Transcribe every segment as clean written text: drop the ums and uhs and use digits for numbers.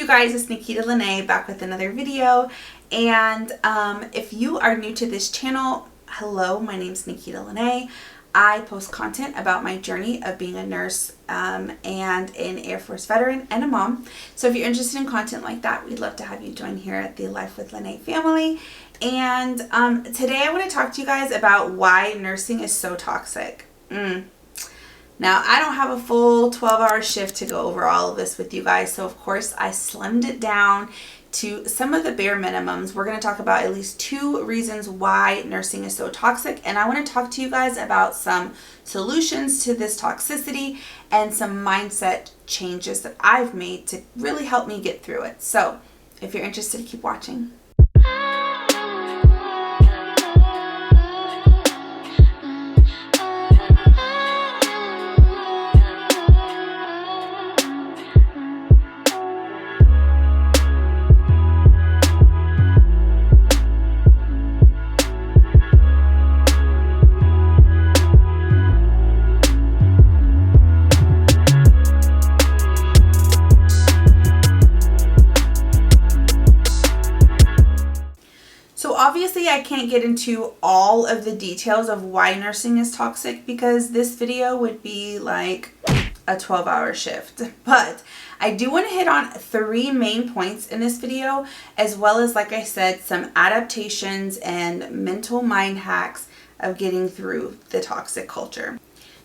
you guys, it's Nikita Lene back with another video. And if you are new to this channel, hello, my name is Nikita Lene. I post content about my journey of being a nurse and an Air Force veteran and a mom. So if you're interested in content like that, we'd love to have you join here at the Life with Lene family. And today I want to talk to you guys about why nursing is so toxic. Now, I don't have a full 12-hour shift to go over all of this with you guys, so of course I slimmed it down to some of the bare minimums. We're going to talk about at least 2 reasons why nursing is so toxic, and I want to talk to you guys about some solutions to this toxicity and some mindset changes that I've made to really help me get through it. So, if you're interested, keep watching. Obviously, I can't get into all of the details of why nursing is toxic because this video would be like a 12-hour shift. But I do want to hit on 3 main points in this video, as well as, like I said, some adaptations and mental mind hacks of getting through the toxic culture.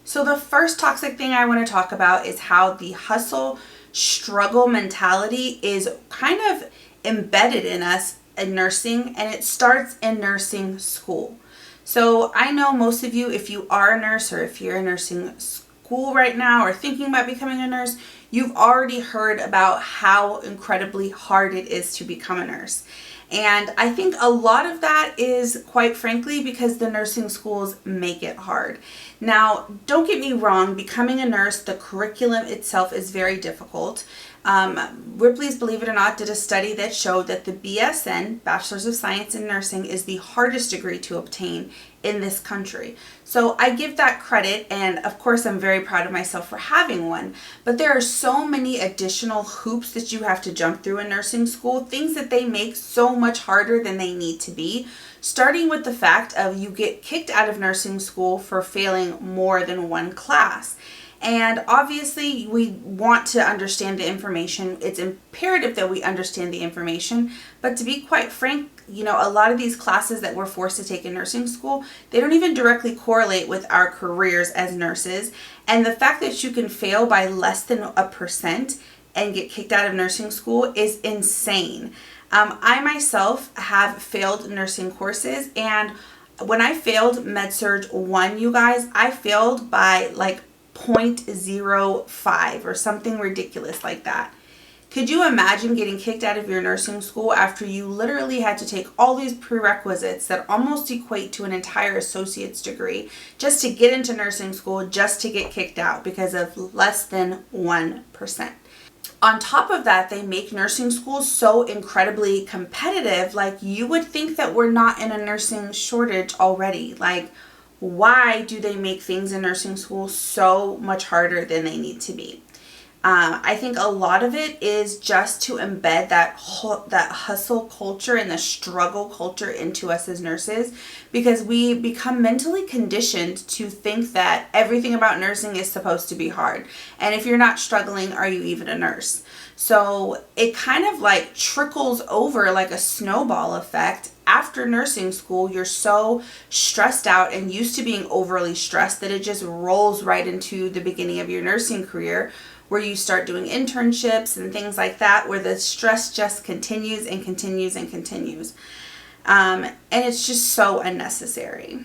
So the first toxic thing I want to talk about is how the hustle struggle mentality is kind of embedded in us in nursing, and it starts in nursing school. So I know most of you, if you are a nurse or if you're in nursing school right now or thinking about becoming a nurse, you've already heard about how incredibly hard it is to become a nurse. And I think a lot of that is, quite frankly, because the nursing schools make it hard. Now, don't get me wrong, becoming a nurse, the curriculum itself is very difficult. Ripley's, believe it or not, did a study that showed that the BSN, Bachelor's of Science in Nursing, is the hardest degree to obtain in this country. So I give that credit, and of course I'm very proud of myself for having one, but there are so many additional hoops that you have to jump through in nursing school, things that they make so much harder than they need to be, starting with the fact of you get kicked out of nursing school for failing more than one class. And obviously we want to understand the information. It's imperative that we understand the information, but to be quite frank, you know, a lot of these classes that we're forced to take in nursing school, they don't even directly correlate with our careers as nurses. And the fact that you can fail by less than 1% and get kicked out of nursing school is insane. I myself have failed nursing courses, and when I failed Med-Surg 1, you guys, I failed by like 0.05 or something ridiculous like that. Could you imagine getting kicked out of your nursing school after you literally had to take all these prerequisites that almost equate to an entire associate's degree just to get into nursing school, just to get kicked out because of less than 1%? On top of that, they make nursing schools so incredibly competitive. Like, you would think that we're not in a nursing shortage already. Like, why do they make things in nursing school so much harder than they need to be? I think a lot of it is just to embed that hustle culture and the struggle culture into us as nurses, because we become mentally conditioned to think that everything about nursing is supposed to be hard. And if you're not struggling, are you even a nurse? So it kind of like trickles over like a snowball effect. After nursing school, you're so stressed out and used to being overly stressed that it just rolls right into the beginning of your nursing career, where you start doing internships and things like that, where the stress just continues and continues and continues. And it's just so unnecessary.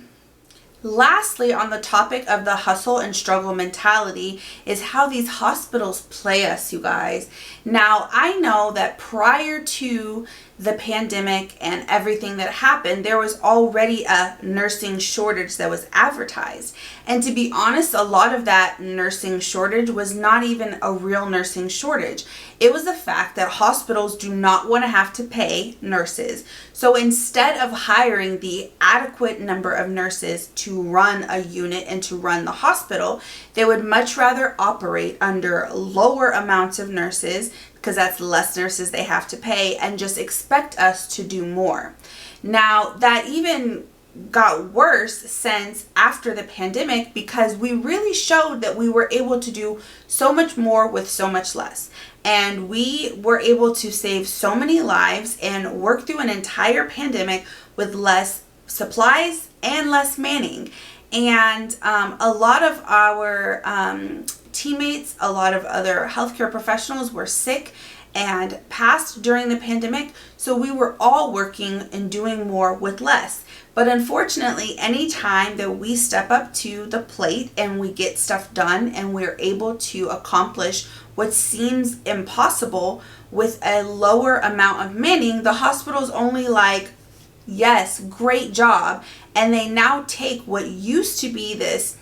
Lastly, on the topic of the hustle and struggle mentality is how these hospitals play us, you guys. Now, I know that prior to the pandemic and everything that happened, there was already a nursing shortage that was advertised. And to be honest, a lot of that nursing shortage was not even a real nursing shortage. It was the fact that hospitals do not want to have to pay nurses. So instead of hiring the adequate number of nurses to run a unit and to run the hospital, they would much rather operate under lower amounts of nurses, because that's less nurses they have to pay, and just expect us to do more. Now, that even got worse since after the pandemic, because we really showed that we were able to do so much more with so much less. And we were able to save so many lives and work through an entire pandemic with less supplies and less manning. And a lot of our teammates, a lot of other healthcare professionals were sick and passed during the pandemic. So we were all working and doing more with less. But unfortunately, any time that we step up to the plate and we get stuff done and we're able to accomplish what seems impossible with a lower amount of manning, the hospital's only like, yes, great job. And they now take what used to be this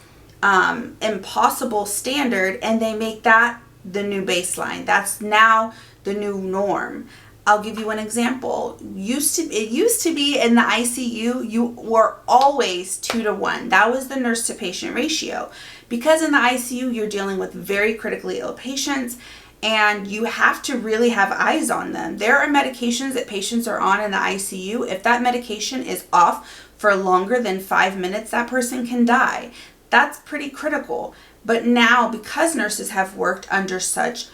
impossible standard and they make that the new baseline. That's now the new norm. I'll give you an example. It used to be in the ICU, you were always 2-to-1. That was the nurse to patient ratio. Because in the ICU, you're dealing with very critically ill patients and you have to really have eyes on them. There are medications that patients are on in the ICU. If that medication is off for longer than 5 minutes, that person can die. That's pretty critical. But now, because nurses have worked under such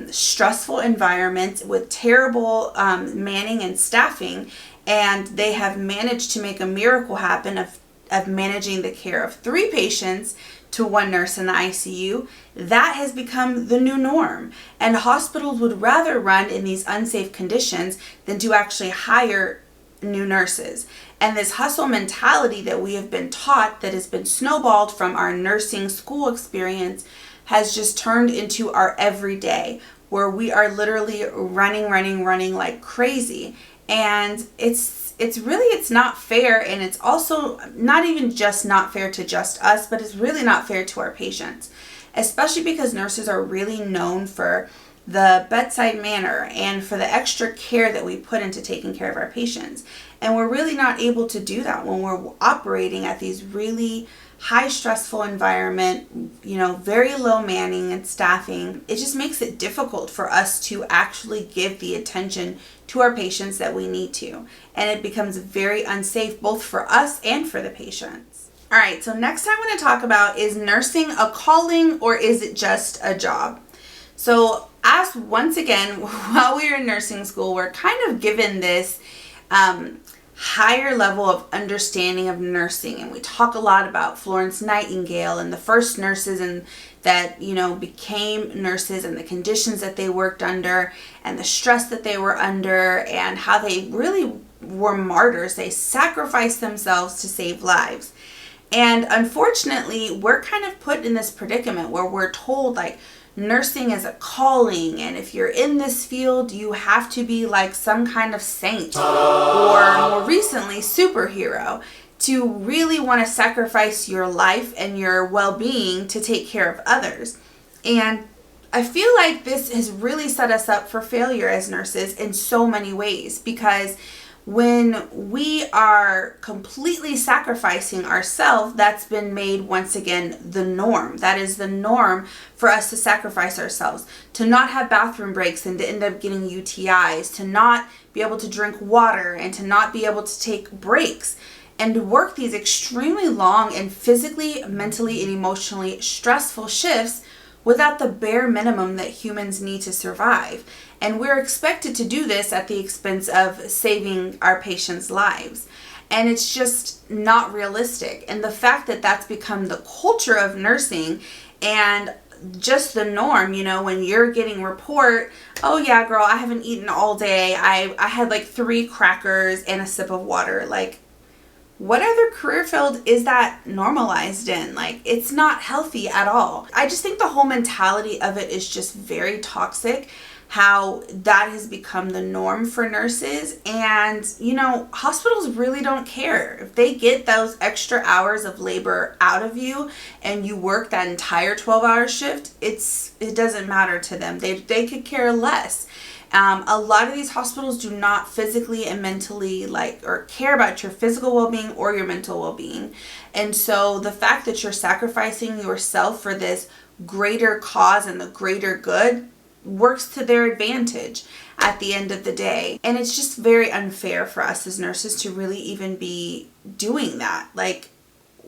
stressful environments with terrible manning and staffing, and they have managed to make a miracle happen of managing the care of 3 patients to 1 nurse in the ICU, that has become the new norm. And hospitals would rather run in these unsafe conditions than to actually hire new nurses. And this hustle mentality that we have been taught, that has been snowballed from our nursing school experience, has just turned into our everyday, where we are literally running like crazy. And it's not fair, and it's also not even just not fair to just us, but it's really not fair to our patients, especially because nurses are really known for the bedside manner and for the extra care that we put into taking care of our patients. And we're really not able to do that when we're operating at these really high stressful environment, very low manning and staffing. It just makes it difficult for us to actually give the attention to our patients that we need to. And it becomes very unsafe both for us and for the patients. All right, so next I'm going to talk about, is nursing a calling or is it just a job? So as once again, while we were in nursing school, we're kind of given this higher level of understanding of nursing, and we talk a lot about Florence Nightingale and the first nurses that became nurses, and the conditions that they worked under and the stress that they were under, and how they really were martyrs. They sacrificed themselves to save lives. And unfortunately, we're kind of put in this predicament where we're told like nursing is a calling, and if you're in this field, you have to be like some kind of saint, or more recently, superhero, to really want to sacrifice your life and your well-being to take care of others. And I feel like this has really set us up for failure as nurses in so many ways, because when we are completely sacrificing ourselves, that's been made once again the norm. That is the norm for us to sacrifice ourselves, to not have bathroom breaks and to end up getting UTIs, to not be able to drink water and to not be able to take breaks, and to work these extremely long and physically, mentally, and emotionally stressful shifts without the bare minimum that humans need to survive. And we're expected to do this at the expense of saving our patients' lives. And it's just not realistic. And the fact that that's become the culture of nursing and just the norm, when you're getting report, oh yeah, girl, I haven't eaten all day. I had like 3 crackers and a sip of water. Like, what other career field is that normalized in? Like, it's not healthy at all. I just think the whole mentality of it is just very toxic, how that has become the norm for nurses. And, hospitals really don't care. If they get those extra hours of labor out of you and you work that entire 12-hour shift, it doesn't matter to them. They could care less. A lot of these hospitals do not physically and mentally or care about your physical well-being or your mental well-being. And so the fact that you're sacrificing yourself for this greater cause and the greater good, works to their advantage at the end of the day. And it's just very unfair for us as nurses to really even be doing that. Like,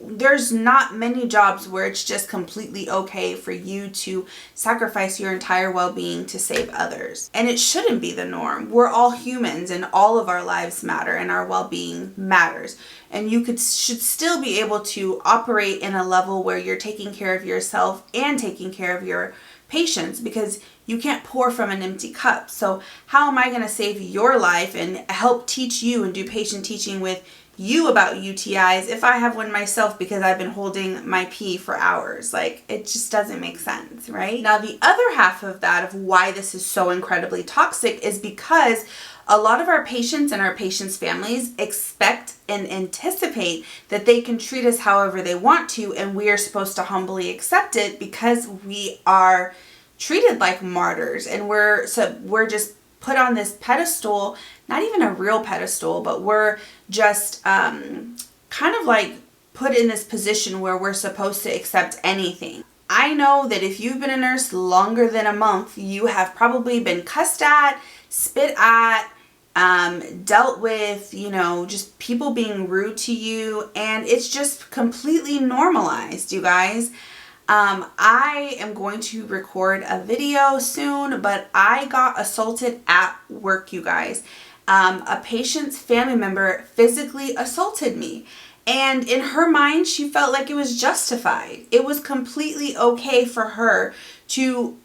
there's not many jobs where it's just completely okay for you to sacrifice your entire well-being to save others. And it shouldn't be the norm. We're all humans and all of our lives matter and our well-being matters. And you should still be able to operate in a level where you're taking care of yourself and taking care of your patients, because you can't pour from an empty cup. So how am I going to save your life and help teach you and do patient teaching with you about UTIs if I have one myself because I've been holding my pee for hours? Like, it just doesn't make sense, right? Now, the other half of that, of why this is so incredibly toxic, is because a lot of our patients and our patients' families expect and anticipate that they can treat us however they want to, and we are supposed to humbly accept it because we are treated like martyrs, and we're just put on this pedestal, not even a real pedestal, but we're just kind of like put in this position where we're supposed to accept anything. I know that if you've been a nurse longer than a month, you have probably been cussed at, spit at, dealt with, just people being rude to you, and it's just completely normalized, you guys. I am going to record a video soon, but I got assaulted at work, you guys. A patient's family member physically assaulted me, and in her mind, she felt like it was justified. It was completely okay for her to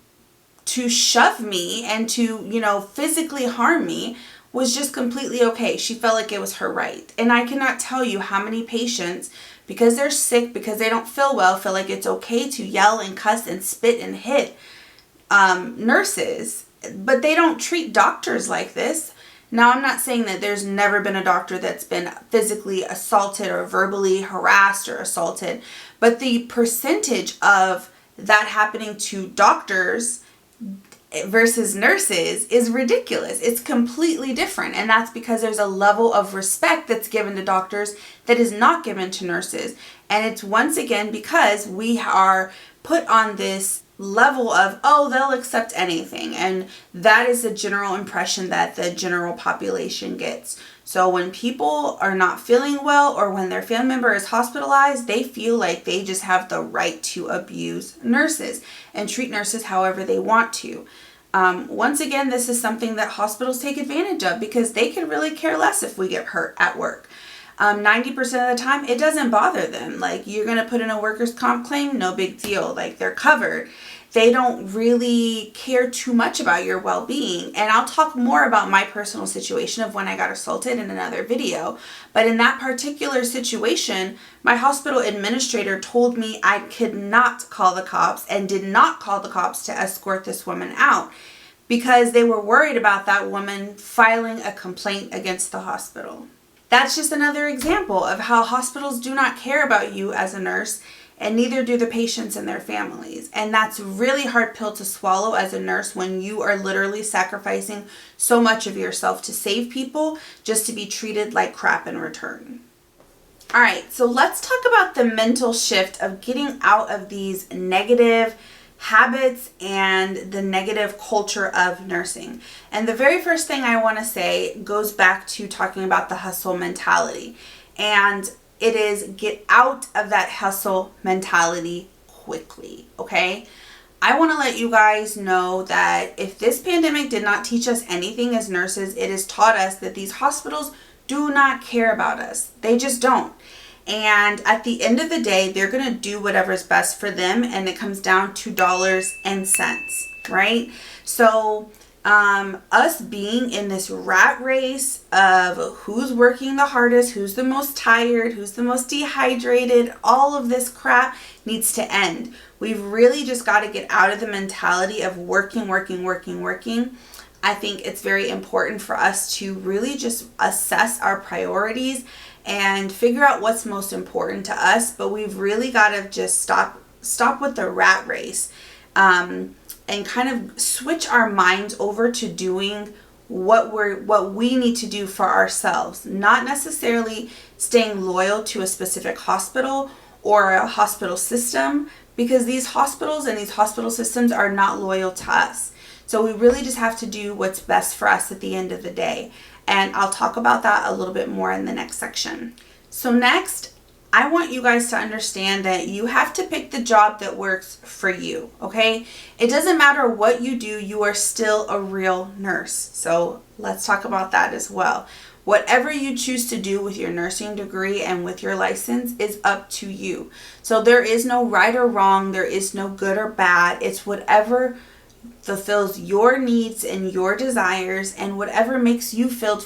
shove me and to, physically harm me was just completely okay. She felt like it was her right. And I cannot tell you how many patients, because they're sick, because they don't feel well, feel like it's okay to yell and cuss and spit and hit nurses, but they don't treat doctors like this. Now, I'm not saying that there's never been a doctor that's been physically assaulted or verbally harassed or assaulted, but the percentage of that happening to doctors versus nurses is ridiculous. It's completely different. And that's because there's a level of respect that's given to doctors that is not given to nurses. And it's once again because we are put on this level of, oh, they'll accept anything. And that is the general impression that the general population gets. So when people are not feeling well, or when their family member is hospitalized, they feel like they just have the right to abuse nurses and treat nurses however they want to. Once again, this is something that hospitals take advantage of because they can really care less if we get hurt at work. 90% of the time, it doesn't bother them. Like, you're going to put in a workers' comp claim, no big deal. Like, they're covered. They don't really care too much about your well-being. And I'll talk more about my personal situation of when I got assaulted in another video. But in that particular situation, my hospital administrator told me I could not call the cops, and did not call the cops to escort this woman out because they were worried about that woman filing a complaint against the hospital. That's just another example of how hospitals do not care about you as a nurse, and neither do the patients and their families. And that's a really hard pill to swallow as a nurse when you are literally sacrificing so much of yourself to save people just to be treated like crap in return. All right, so let's talk about the mental shift of getting out of these negative habits and the negative culture of nursing. And the very first thing I want to say goes back to talking about the hustle mentality. And it is get out of that hustle mentality quickly, okay? I want to let you guys know that if this pandemic did not teach us anything as nurses, it has taught us that these hospitals do not care about us. They just don't. And at the end of the day, they're going to do whatever's best for them. And it comes down to dollars and cents, right? So us being in this rat race of who's working the hardest, who's the most tired, who's the most dehydrated, all of this crap needs to end. We've really just got to get out of the mentality of working. I think it's very important for us to really just assess our priorities and figure out what's most important to us. But we've really got to just stop with the rat race, and kind of switch our minds over to doing what we need to do for ourselves, not necessarily staying loyal to a specific hospital or a hospital system, because these hospitals and these hospital systems are not loyal to us. So we really just have to do what's best for us at the end of the day. And I'll talk about that a little bit more in the next section. So next, I want you guys to understand that you have to pick the job that works for you, okay? It doesn't matter what you do, you are still a real nurse. So let's talk about that as well. Whatever you choose to do with your nursing degree and with your license is up to you. So there is no right or wrong, there is no good or bad. It's whatever fulfills your needs and your desires and whatever makes you feel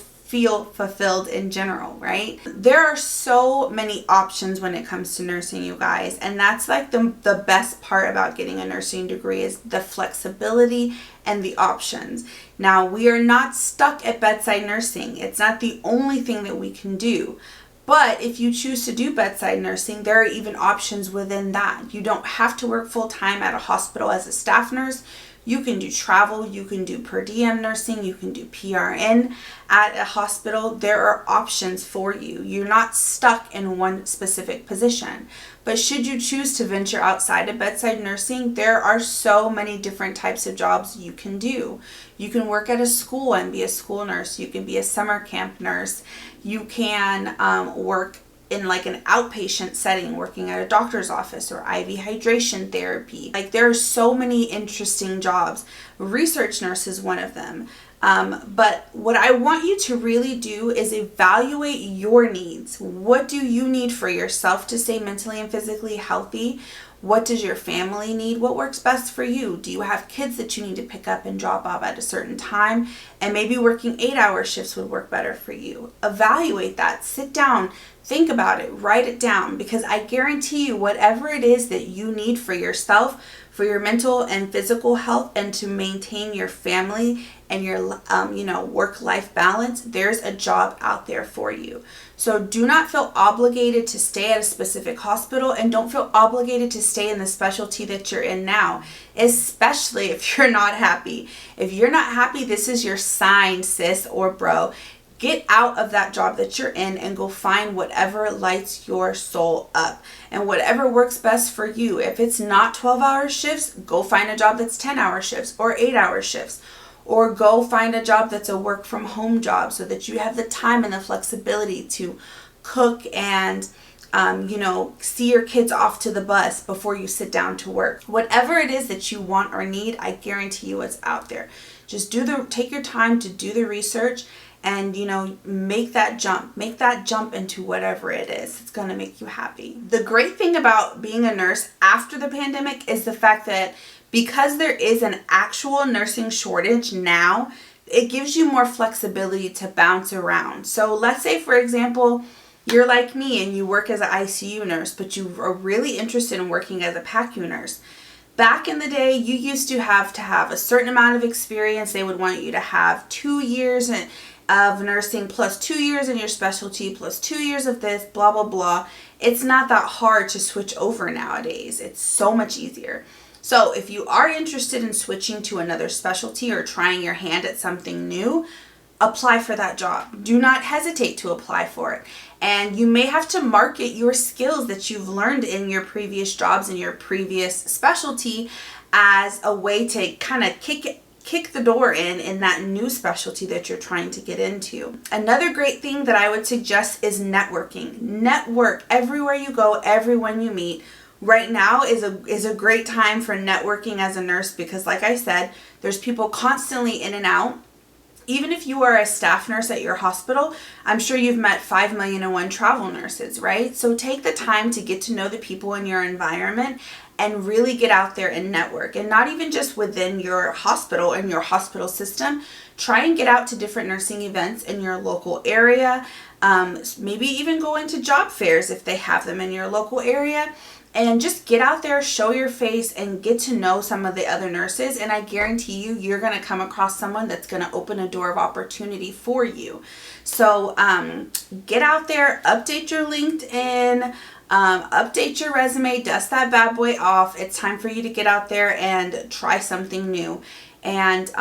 fulfilled in general, right? There are so many options when it comes to nursing, you guys, and that's like the best part about getting a nursing degree is the flexibility and the options. Now, we are not stuck at bedside nursing. It's not the only thing that we can do. But if you choose to do bedside nursing, there are even options within that. You don't have to work full-time at a hospital as a staff nurse. You can do travel, you can do per diem nursing, you can do PRN at a hospital. There are options for you. You're not stuck in one specific position. But should you choose to venture outside of bedside nursing, there are so many different types of jobs you can do. You can work at a school and be a school nurse. You can be a summer camp nurse. You can work in like an outpatient setting, working at a doctor's office or IV hydration therapy. Like there are so many interesting jobs. Research nurse is one of them. But what I want you to really do is evaluate your needs. What do you need for yourself to stay mentally and physically healthy? What does your family need? What works best for you? Do you have kids that you need to pick up and drop off at a certain time? And maybe working 8-hour shifts would work better for you. Evaluate that. Sit down. Think about it. Write it down. Because I guarantee you, whatever it is that you need for yourself, for your mental and physical health, and to maintain your family and your work-life balance, there's a job out there for you. So do not feel obligated to stay at a specific hospital, and don't feel obligated to stay in the specialty that you're in now, especially if you're not happy. If you're not happy, this is your sign, sis or bro. Get out of that job that you're in and go find whatever lights your soul up and whatever works best for you. If it's not 12-hour shifts, go find a job that's 10-hour shifts or 8-hour shifts. Or go find a job that's a work from home job so that you have the time and the flexibility to cook and see your kids off to the bus before you sit down to work. Whatever it is that you want or need, I guarantee you it's out there. Just take your time to do the research and make that jump into whatever it is. It's going to make you happy. The great thing about being a nurse after the pandemic is the fact that because there is an actual nursing shortage now, it gives you more flexibility to bounce around. So let's say, for example, you're like me and you work as an ICU nurse, but you are really interested in working as a PACU nurse. Back in the day, you used to have a certain amount of experience. They would want you to have 2 years of nursing plus 2 years in your specialty plus 2 years of this, blah, blah, blah. It's not that hard to switch over nowadays. It's so much easier. So if you are interested in switching to another specialty or trying your hand at something new, apply for that job. Do not hesitate to apply for it. And you may have to market your skills that you've learned in your previous jobs and your previous specialty as a way to kind of kick the door in that new specialty that you're trying to get into. Another great thing that I would suggest is networking. Network everywhere you go, everyone you meet. Right now is a great time for networking as a nurse because, like I said, there's people constantly in and out. Even if you are a staff nurse at your hospital, I'm sure you've met 5,000,001 travel nurses, right? So take the time to get to know the people in your environment and really get out there and network. And not even just within your hospital and your hospital system. Try and get out to different nursing events in your local area. Maybe even go into job fairs if they have them in your local area. And just get out there, show your face, and get to know some of the other nurses. And I guarantee you're going to come across someone that's going to open a door of opportunity for you. So get out there, update your LinkedIn, update your resume, dust that bad boy off. It's time for you to get out there and try something new. And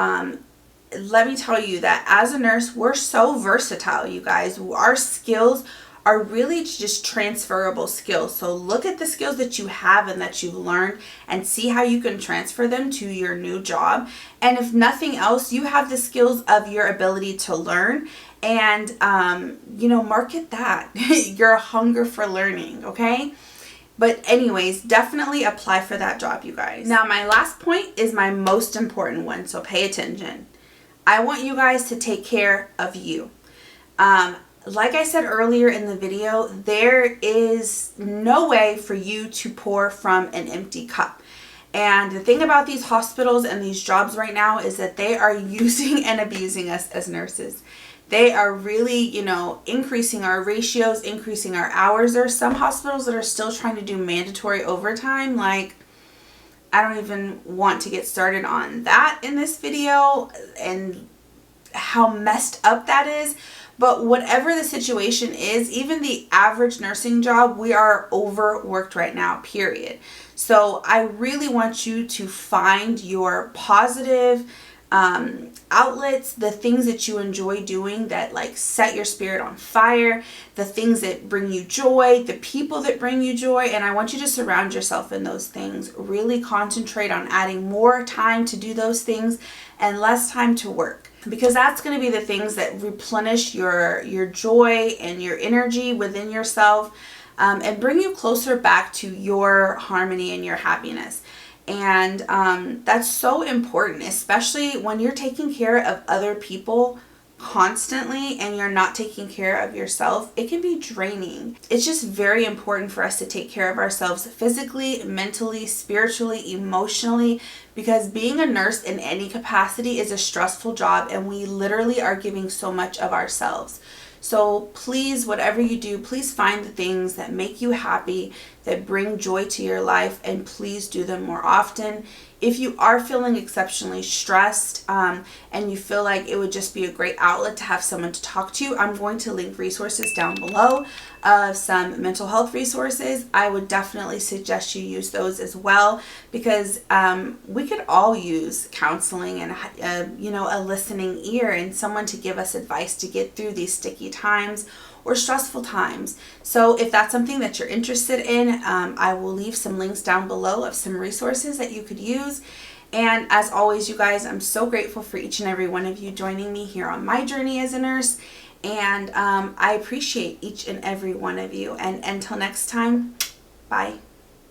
let me tell you that as a nurse, we're so versatile, you guys. Our skills are really just transferable skills. So look at the skills that you have and that you've learned and see how you can transfer them to your new job. And if nothing else, you have the skills of your ability to learn, and market that your hunger for learning. Okay. But anyways, definitely apply for that job, you guys. Now, my last point is my most important one, so pay attention. I want you guys to take care of you. Like I said earlier in the video, there is no way for you to pour from an empty cup. And the thing about these hospitals and these jobs right now is that they are using and abusing us as nurses. They are really, increasing our ratios, increasing our hours. There are some hospitals that are still trying to do mandatory overtime. Like, I don't even want to get started on that in this video and how messed up that is. But whatever the situation is, even the average nursing job, we are overworked right now, period. So I really want you to find your positive outlets, the things that you enjoy doing that like set your spirit on fire, the things that bring you joy, the people that bring you joy. And I want you to surround yourself in those things. Really concentrate on adding more time to do those things and less time to work, because that's going to be the things that replenish your joy and your energy within yourself, and bring you closer back to your harmony and your happiness. And that's so important, especially when you're taking care of other people constantly and you're not taking care of yourself. It can be draining. It's just very important for us to take care of ourselves physically, mentally, spiritually, emotionally, because being a nurse in any capacity is a stressful job, and we literally are giving so much of ourselves. So please, whatever you do, please find the things that make you happy, that bring joy to your life, and please do them more often. If you are feeling exceptionally stressed and you feel like it would just be a great outlet to have someone to talk to, I'm going to link resources down below of some mental health resources. I would definitely suggest you use those as well, because we could all use counseling and a listening ear and someone to give us advice to get through these sticky times or stressful times. So if that's something that you're interested in, I will leave some links down below of some resources that you could use. And as always, you guys, I'm so grateful for each and every one of you joining me here on my journey as a nurse. And I appreciate each and every one of you. And until next time, bye.